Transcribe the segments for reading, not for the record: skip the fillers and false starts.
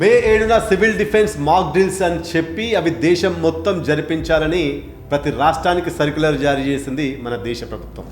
మే 7న civil defence మాక్ drills అని చెప్పి అవి దేశం మొత్తం జరిపించాలని ప్రతి రాష్ట్రానికి సర్క్యులర్ జారీ చేసింది మన దేశ ప్రభుత్వం.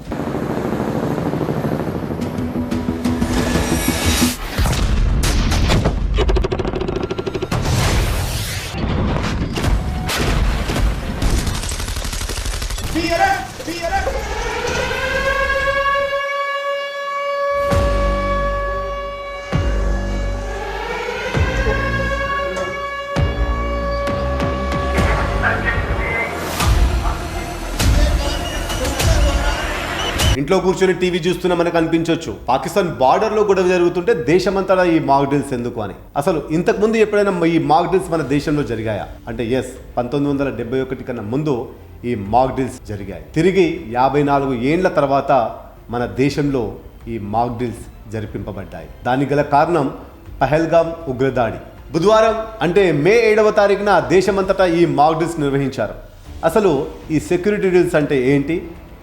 ఇంట్లో కూర్చొని టీవీ చూస్తున్నా మనకు అనిపించవచ్చు పాకిస్తాన్ బార్డర్ లో గొడవ జరుగుతుంటే దేశమంతటా ఈ మాక్ డ్రిల్స్ ఎందుకు అని. అసలు ఇంతకు ముందు ఎప్పుడైనా ఈ మాక్ డ్రిల్స్ మన దేశంలో జరిగాయా అంటే ఎస్, 1971 కన్నా ముందు ఈ మాక్ డ్రిల్స్ జరిగాయి. తిరిగి 54 ఏండ్ల తర్వాత మన దేశంలో ఈ మాక్ డ్రిల్స్ జరిపింపబడ్డాయి. దానికి గల కారణం పహల్గాం ఉగ్రదాడి. బుధవారం అంటే మే 7వ తారీఖున దేశమంతటా ఈ మాక్ డ్రిల్స్ నిర్వహించారు. అసలు ఈ సెక్యూరిటీ డ్రిల్స్ అంటే ఏంటి,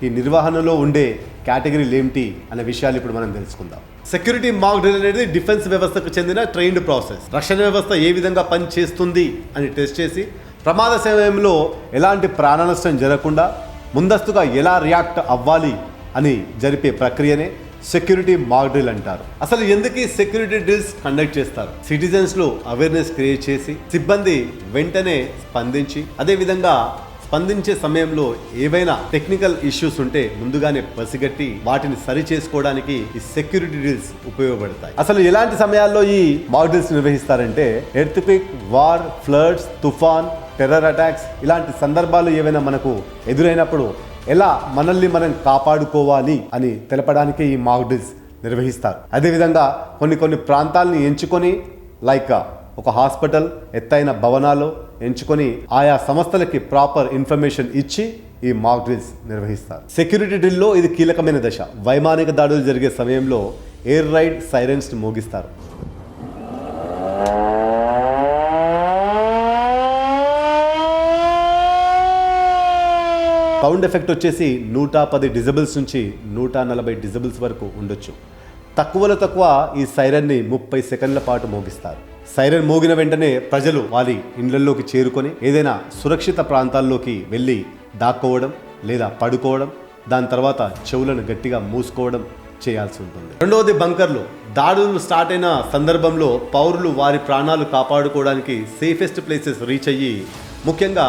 ఈ నిర్వహణలో ఉండే కేటగిరీలు ఏమిటి అనే విషయాలు ఇప్పుడు మనం తెలుసుకుందాం. సెక్యూరిటీ మాక్ డ్రిల్ అనేది డిఫెన్స్ వ్యవస్థకు చెందిన ట్రైన్డ్ ప్రాసెస్. రక్షణ వ్యవస్థ ఏ విధంగా పనిచేస్తుంది అని టెస్ట్ చేసి ప్రమాద సమయంలో ఎలాంటి ప్రాణ నష్టం జరగకుండా ముందస్తుగా ఎలా రియాక్ట్ అవ్వాలి అని జరిపే ప్రక్రియనే సెక్యూరిటీ మాక్ డ్రిల్ అంటారు. అసలు ఎందుకు సెక్యూరిటీ డ్రిల్స్ కండక్ట్ చేస్తారు? సిటిజన్స్ లో అవేర్నెస్ క్రియేట్ చేసి సిబ్బంది వెంటనే స్పందించి అదేవిధంగా స్పందించే సమయంలో ఏవైనా టెక్నికల్ ఇష్యూస్ ఉంటే ముందుగానే పసిగట్టి వాటిని సరి చేసుకోవడానికి ఈ సెక్యూరిటీ డ్రిల్స్ ఉపయోగపడతాయి. అసలు ఎలాంటి సమయాల్లో ఈ మాక్ డ్రిల్స్ నిర్వహిస్తారంటే ఎర్త్క్వేక్, వార్, ఫ్లడ్స్, తుఫాన్, టెర్రర్ అటాక్స్ ఇలాంటి సందర్భాలు ఏవైనా మనకు ఎదురైనప్పుడు ఎలా మనల్ని మనం కాపాడుకోవాలి అని తెలపడానికి ఈ మాక్ డ్రిల్స్ నిర్వహిస్తారు. అదేవిధంగా కొన్ని ప్రాంతాలని ఎంచుకొని లైక్ ఒక హాస్పిటల్, ఎత్తైన భవనాలు ఎంచుకొని ఆయా సంస్థలకి ప్రాపర్ ఇన్ఫర్మేషన్ ఇచ్చి ఈ మాక్ డ్రిల్స్ నిర్వహిస్తారు. సెక్యూరిటీ డ్రిల్లో ఇది కీలకమైన దశ. వైమానిక దాడులు జరిగే సమయంలో ఎయిర్ రైడ్ సైరన్స్ మోగిస్తారు. సౌండ్ ఎఫెక్ట్ వచ్చేసి 110 డిజిబుల్స్ నుంచి 140 డిజిబుల్స్ వరకు ఉండొచ్చు. తక్కువలో తక్కువ ఈ సైరన్ని 30 సెకండ్ల పాటు మోగిస్తారు. సైరన్ మోగిన వెంటనే ప్రజలు వారి ఇండ్లలోకి చేరుకొని ఏదైనా సురక్షిత ప్రాంతాల్లోకి వెళ్ళి దాక్కోవడం లేదా పడుకోవడం, దాని తర్వాత చెవులను గట్టిగా మూసుకోవడం చేయాల్సి ఉంటుంది. రెండవది బంకర్లు. దాడులు స్టార్ట్ అయిన సందర్భంలో పౌరులు వారి ప్రాణాలు కాపాడుకోవడానికి సేఫెస్ట్ ప్లేసెస్ రీచ్ అయ్యి ముఖ్యంగా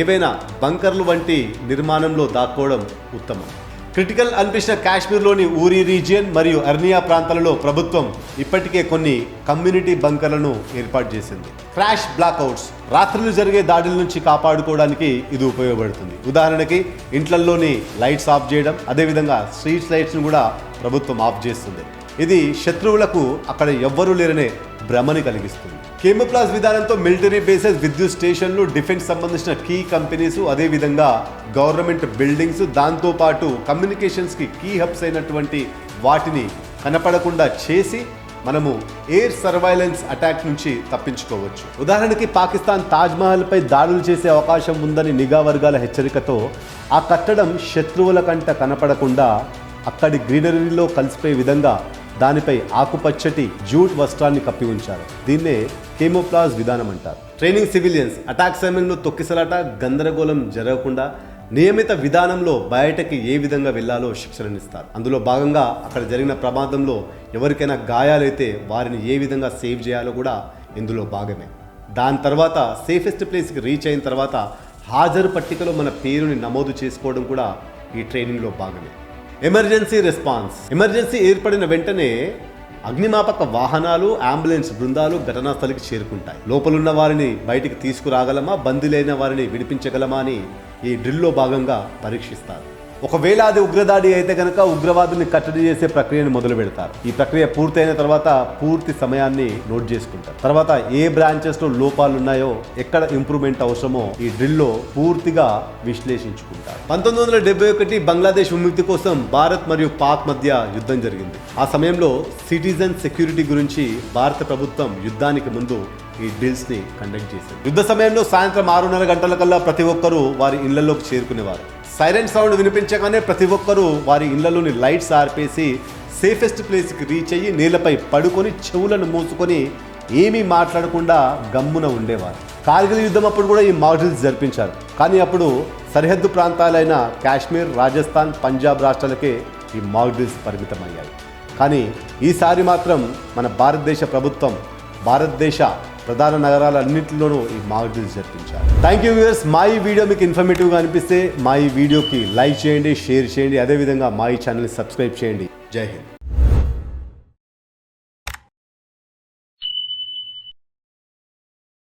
ఏవైనా బంకర్లు వంటి నిర్మాణంలో దాక్కోవడం ఉత్తమం. క్రిటికల్ అనిపించిన కాశ్మీర్లోని ఊరి రీజియన్ మరియు అర్నియా ప్రాంతాలలో ప్రభుత్వం ఇప్పటికే కొన్ని కమ్యూనిటీ బంకర్లను ఏర్పాటు చేసింది. క్రాష్ బ్లాక్అవుట్స్, రాత్రులు జరిగే దాడుల నుంచి కాపాడుకోవడానికి ఇది ఉపయోగపడుతుంది. ఉదాహరణకి ఇంట్లల్లోని లైట్స్ ఆఫ్ చేయడం, అదేవిధంగా స్ట్రీట్ లైట్స్ను కూడా ప్రభుత్వం ఆఫ్ చేస్తుంది. ఇది శత్రువులకు అక్కడ ఎవ్వరూ లేరనే భ్రమని కలిగిస్తుంది. కేమోఫ్లాజ్ విధానంతో మిలిటరీ బేసెస్, విద్యుత్ స్టేషన్లు, డిఫెన్స్ సంబంధించిన కీ కంపెనీస్, అదేవిధంగా గవర్నమెంట్ బిల్డింగ్స్, దాంతోపాటు కమ్యూనికేషన్స్కి కీ హబ్స్ అయినటువంటి వాటిని కనపడకుండా చేసి మనము ఎయిర్ సర్వైలెన్స్ అటాక్ నుంచి తప్పించుకోవచ్చు. ఉదాహరణకి పాకిస్తాన్ తాజ్మహల్పై దాడులు చేసే అవకాశం ఉందని నిఘా వర్గాల హెచ్చరికతో ఆ కట్టడం శత్రువుల కంట కనపడకుండా అక్కడి గ్రీనరీలో కలిసిపోయే విధంగా దానిపై ఆకుపచ్చటి జూట్ వస్త్రాన్ని కప్పి ఉంచారు. దీన్నే కేమోఫ్లాజ్ విధానం అంటారు. ట్రైనింగ్ సివిలియన్స్ అటాక్ సమయంలో తొక్కిసలాట, గందరగోళం జరగకుండా నియమిత విధానంలో బయటకి ఏ విధంగా వెళ్లాలో శిక్షణనిస్తారు. అందులో భాగంగా అక్కడ జరిగిన ప్రమాదంలో ఎవరికైనా గాయాలైతే వారిని ఏ విధంగా సేవ్ చేయాలో కూడా ఇందులో భాగమే. దాని తర్వాత సేఫెస్ట్ ప్లేస్కి రీచ్ అయిన తర్వాత హాజరు పట్టికలో మన పేరుని నమోదు చేసుకోవడం కూడా ఈ ట్రైనింగ్లో భాగమే. Emergency response. ఎమర్జెన్సీ ఏర్పడిన వెంటనే అగ్నిమాపక వాహనాలు, అంబులెన్స్ బృందాలు ఘటనా స్థలికి చేరుకుంటాయి. లోపలున్న వారిని బయటికి తీసుకురాగలమా, బందీలైన వారిని విడిపించగలమా అని ఈ డ్రిల్లో భాగంగా పరీక్షిస్తారు. ఒకవేళ అది ఉగ్రదాడి అయితే కనుక ఉగ్రవాదుల్ని కట్టడి చేసే ప్రక్రియను మొదలు పెడతారు. ఈ ప్రక్రియ పూర్తయిన తర్వాత పూర్తి సమయాన్ని నోట్ చేసుకుంటారు. తర్వాత ఏ బ్రాంచెస్లో లోపాలు ఉన్నాయో, ఎక్కడ ఇంప్రూవ్మెంట్ అవసరమో ఈ డ్రిల్లో పూర్తిగా విశ్లేషించుకుంటారు. 1971 బంగ్లాదేశ్ విముక్తి కోసం భారత్ మరియు పాక్ మధ్య యుద్ధం జరిగింది. ఆ సమయంలో సిటిజన్ సెక్యూరిటీ గురించి భారత ప్రభుత్వం యుద్ధానికి ముందు ఈ డ్రిల్స్ ని కండక్ట్ చేసింది. యుద్ధ సమయంలో సాయంత్రం 6:30 గంటలకల్లా ప్రతి ఒక్కరూ వారి ఇళ్లలోకి చేరుకునేవారు. సైరన్ సౌండ్ వినిపించగానే ప్రతి ఒక్కరూ వారి ఇళ్లలోని లైట్స్ ఆర్పేసి సేఫెస్ట్ ప్లేస్కి రీచ్ అయ్యి నేలపై పడుకొని చెవులను మూసుకొని ఏమీ మాట్లాడకుండా గమ్మున ఉండేవారు. కార్గిల్ యుద్ధం అప్పుడు కూడా ఈ మాక్ డ్రిల్స్ జరిపించారు. కానీ అప్పుడు సరిహద్దు ప్రాంతాలైన కాశ్మీర్, రాజస్థాన్, పంజాబ్ రాష్ట్రాలకే ఈ మాక్ డ్రిల్స్ పరిమితమయ్యాయి. కానీ ఈసారి మాత్రం మన భారతదేశ ప్రభుత్వం భారతదేశ ప్రధాన నగరాలన్నింటిలోనూ ఈ మాక్ డ్రిల్స్ జరిపించారు. Thank you viewers. మా ఈ వీడియో మీకు ఇన్ఫర్మేటివ్గా అనిపిస్తే మా ఈ వీడియోకి లైక్ చేయండి, షేర్ చేయండి, అదేవిధంగా మా ఈ ఛానల్ని సబ్స్క్రైబ్ చేయండి. జై హింద్.